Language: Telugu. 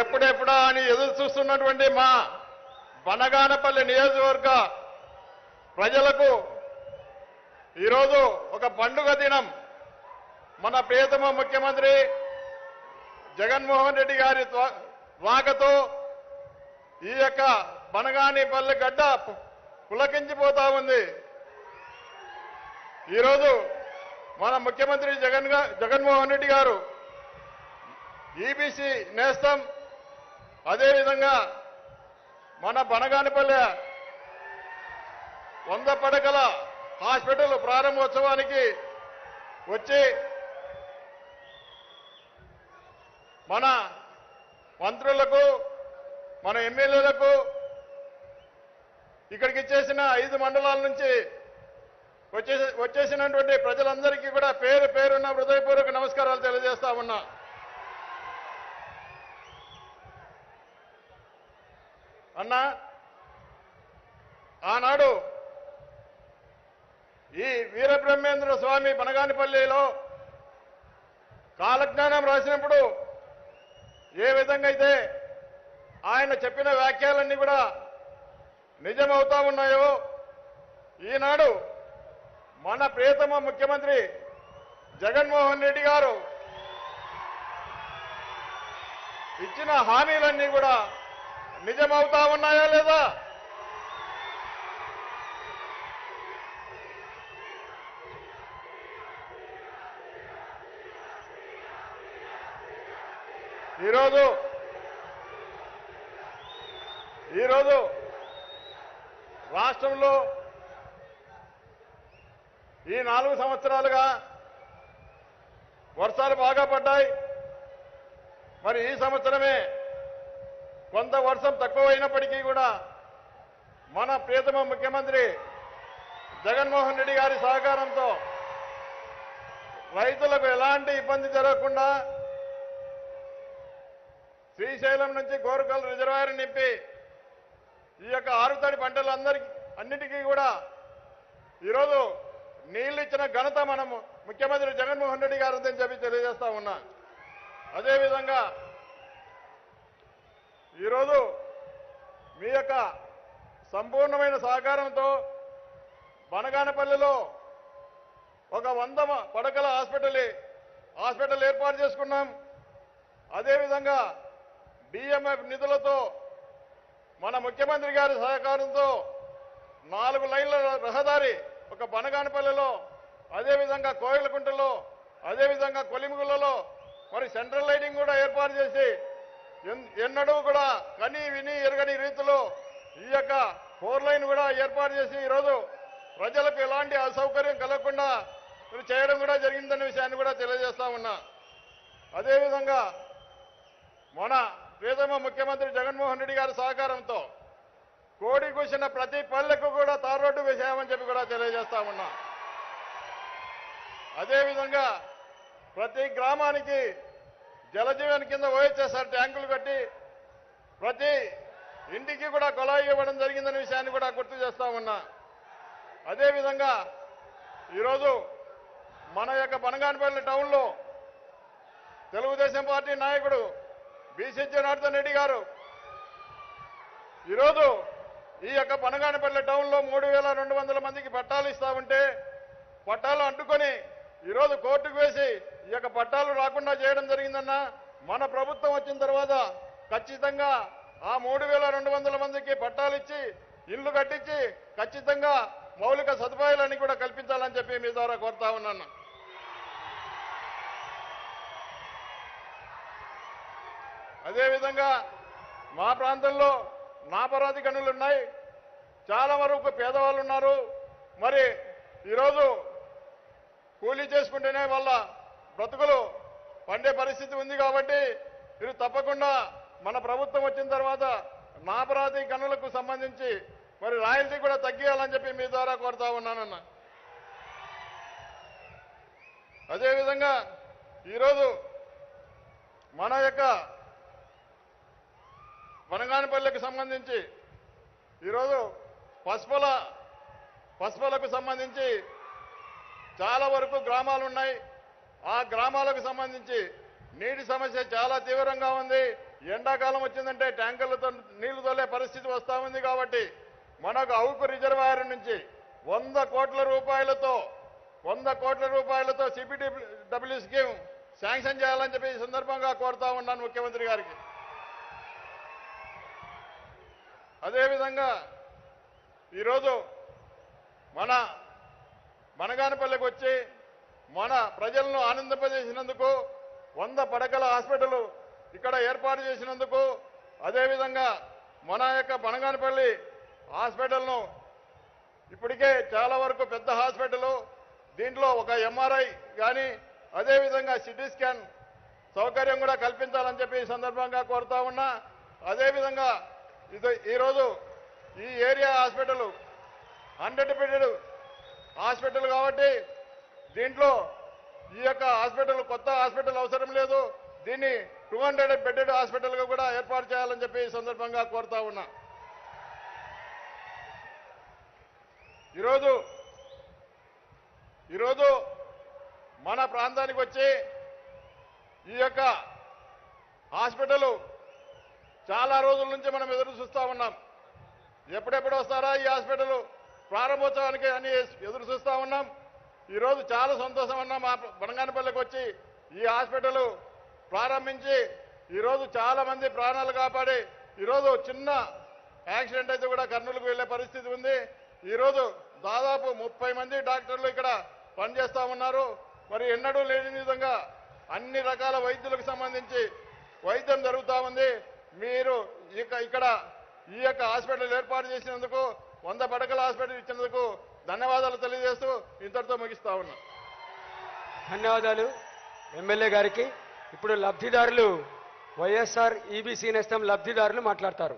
ఎప్పుడెప్పుడా అని ఎదురు చూస్తున్నటువంటి మా బనగానపల్లి నియోజకవర్గ ప్రజలకు ఈరోజు ఒక పండుగ దినం. మన ప్రియతమ ముఖ్యమంత్రి జగన్మోహన్ రెడ్డి గారి వాకతో ఈ యొక్క బనగానిపల్లి గడ్డ పులకించిపోతా ఉంది. ఈరోజు మన ముఖ్యమంత్రి జగన్మోహన్ రెడ్డి గారు ఈబీసీ నేస్తం, అదేవిధంగా మన బనగానిపల్లె 100 పడకల హాస్పిటల్ ప్రారంభోత్సవానికి వచ్చి మన మంత్రులకు, మన ఎమ్మెల్యేలకు, ఇక్కడికి ఇచ్చేసిన 5 మండలాల నుంచి వచ్చేసినటువంటి ప్రజలందరికీ కూడా పేరు పేరున్న హృదయపూర్వక నమస్కారాలు తెలియజేస్తా ఉన్నా. అన్నా, ఆనాడు ఈ వీరబ్రహ్మేంద్ర స్వామి బనగానిపల్లిలో కాలజ్ఞానం రాసినప్పుడు ఏ విధంగా అయితే ఆయన చెప్పిన వ్యాఖ్యలన్నీ కూడా నిజమవుతా ఉన్నాయో, ఈనాడు మన ప్రియతమ ముఖ్యమంత్రి జగన్మోహన్ రెడ్డి గారు ఇచ్చిన హామీలన్నీ కూడా నిజమవుతా ఉన్నాయా లేదా? ఈరోజు రాష్ట్రంలో ఈ 4 సంవత్సరాలుగా వర్షాలు బాగా పడ్డాయి. మరి ఈ సంవత్సరమే కొంత వర్షం తక్కువైనప్పటికీ కూడా మన ప్రియతమ ముఖ్యమంత్రి జగన్మోహన్ రెడ్డి గారి సహకారంతో రైతులకు ఎలాంటి ఇబ్బంది జరగకుండా శ్రీశైలం నుంచి కోరుకల్ రిజర్వాయర్ నింపి ఈ యొక్క ఆరుతడి అన్నిటికీ కూడా ఈరోజు నీళ్లు ఇచ్చిన ఘనత మనం ముఖ్యమంత్రి జగన్మోహన్ రెడ్డి గారు అని చెప్పి తెలియజేస్తా ఉన్నా. అదేవిధంగా ఈరోజు మీ యొక్క సంపూర్ణమైన సహకారంతో బనగానపల్లిలో ఒక 100 పడకల హాస్పిటల్ ఏర్పాటు చేసుకున్నాం. అదేవిధంగా డిఎంఎఫ్ నిధులతో మన ముఖ్యమంత్రి గారి సహకారంతో 4 లైన్ల రహదారి ఒక బనగానపల్లిలో, అదేవిధంగా కోయిలకుంటలో, అదేవిధంగా కొలిముగులలో మరి సెంట్రల్ లైటింగ్ కూడా ఏర్పాటు చేసి ఎన్నడూ కూడా కని విని ఎరగని రీతిలో ఈ యొక్క 4 లైన్ కూడా ఏర్పాటు చేసి ఈరోజు ప్రజలకు ఎలాంటి అసౌకర్యం కలగకుండా చేయడం కూడా జరిగిందనే విషయాన్ని కూడా తెలియజేస్తా ఉన్నా. అదేవిధంగా మన ప్రియతమ ముఖ్యమంత్రి జగన్మోహన్ రెడ్డి గారి సహకారంతో కోడి కూసిన ప్రతి పల్లెకు కూడా తార్ రోడ్డు వేసామని చెప్పి కూడా తెలియజేస్తా ఉన్నా. అదేవిధంగా ప్రతి గ్రామానికి జలజీవన్ కింద ఓహెచ్ఎస్ఆర్ ట్యాంకులు కట్టి ప్రతి ఇంటికి కూడా కొలాయి ఇవ్వడం జరిగిందనే విషయాన్ని కూడా గుర్తు చేస్తా ఉన్నా. అదేవిధంగా ఈరోజు మన యొక్క బనగానపల్లి టౌన్లో తెలుగుదేశం పార్టీ నాయకుడు బీసీ జనార్దన్ రెడ్డి గారు ఈరోజు ఈ యొక్క బనగానపల్లి టౌన్లో 3200 మందికి పట్టాలు ఇస్తా ఉంటే పట్టాలు అడ్డుకొని ఈరోజు కోర్టుకు వేసి ఈ యొక్క పట్టాలు రాకుండా చేయడం జరిగిందన్న. మన ప్రభుత్వం వచ్చిన తర్వాత ఖచ్చితంగా ఆ 3200 మందికి పట్టాలు ఇచ్చి ఇల్లు కట్టించి ఖచ్చితంగా మౌలిక సదుపాయాలన్నీ కూడా కల్పించాలని చెప్పి మీ ద్వారా కోరుతా ఉన్నాను. అదేవిధంగా మా ప్రాంతంలో నాపరాతి గనులు ఉన్నాయి. చాలా వరకు పేదవాళ్ళు ఉన్నారు. మరి ఈరోజు కూలీ చేసుకుంటేనే వాళ్ళ బ్రతుకులు పండే పరిస్థితి ఉంది. కాబట్టి మీరు తప్పకుండా మన ప్రభుత్వం వచ్చిన తర్వాత నాపరాతి గనులకు సంబంధించి మరి రాయల్టీ కూడా తగ్గియాలని చెప్పి మీ ద్వారా కోరుతా ఉన్నానన్న. అదేవిధంగా ఈరోజు మన యొక్క బనగానపల్లికి సంబంధించి ఈరోజు పసుపలకు సంబంధించి చాలా వరకు గ్రామాలు ఉన్నాయి. ఆ గ్రామాలకు సంబంధించి నీటి సమస్య చాలా తీవ్రంగా ఉంది. ఎండాకాలం వచ్చిందంటే ట్యాంకర్లతో నీళ్లు తోలే పరిస్థితి వస్తూ ఉంది. కాబట్టి మనకు అవుకు రిజర్వాయర్ నుంచి 100 కోట్ల రూపాయలతో సిబిడిడబ్ల్యూ స్కీమ్ శాంక్షన్ చేయాలని చెప్పి ఈ సందర్భంగా కోరుతా ఉన్నాను ముఖ్యమంత్రి గారికి. అదేవిధంగా ఈరోజు మన బనగానపల్లికి వచ్చి మన ప్రజలను ఆనందింపజేసినందుకు 100 పడకల హాస్పిటల్ ఇక్కడ ఏర్పాటు చేసినందుకు, అదేవిధంగా మన యొక్క బనగానపల్లి హాస్పిటల్ను ఇప్పటికే చాలా వరకు పెద్ద హాస్పిటల్, దీంట్లో ఒక ఎంఆర్ఐ కానీ అదేవిధంగా సిటీ స్కాన్ సౌకర్యం కూడా కల్పించాలని చెప్పి ఈ సందర్భంగా కోరుతా ఉన్నా. అదేవిధంగా ఈరోజు ఈ ఏరియా హాస్పిటల్ 100 బెడెడ్ హాస్పిటల్ కాబట్టి దీంట్లో ఈ యొక్క హాస్పిటల్ కొత్త హాస్పిటల్ అవసరం లేదు, దీన్ని 200 బెడెడ్ హాస్పిటల్గా కూడా ఏర్పాటు చేయాలని చెప్పి ఈ సందర్భంగా కోరుతా ఉన్నా. ఈరోజు మన ప్రాంతానికి వచ్చి ఈ యొక్క హాస్పిటల్ చాలా రోజుల నుంచి మనం ఎదురు చూస్తూ ఉన్నాం. ఎప్పుడెప్పుడు వస్తారా ఈ హాస్పిటల్ ప్రారంభోత్సవానికి అని ఎదురు చూస్తూ ఉన్నాం. ఈరోజు చాలా సంతోషం అన్నా మా బనగానపల్లికి వచ్చి ఈ హాస్పిటల్ ప్రారంభించి ఈరోజు చాలా మంది ప్రాణాలు కాపాడి ఈరోజు చిన్న యాక్సిడెంట్ అయితే కూడా కర్నూలుకు వెళ్లే పరిస్థితి ఉంది. ఈరోజు దాదాపు 30 మంది డాక్టర్లు ఇక్కడ పనిచేస్తా ఉన్నారు. మరి ఎన్నడూ లేని విధంగా అన్ని రకాల వైద్యులకు సంబంధించి వైద్యం జరుగుతూ ఉంది. మీరు ఇక్కడ ఈ యొక్క హాస్పిటల్ ఏర్పాటు చేసినందుకు 100 పడకల హాస్పిటల్ ఇచ్చినందుకు ధన్యవాదాలు తెలియజేస్తూ ఇంతటితో ముగిస్తా ఉన్నా. ధన్యవాదాలు ఎమ్మెల్యే గారికి. ఇప్పుడు లబ్ధిదారులు వైఎస్ఆర్ ఈబీసీ నేస్తం లబ్ధిదారులు మాట్లాడతారు.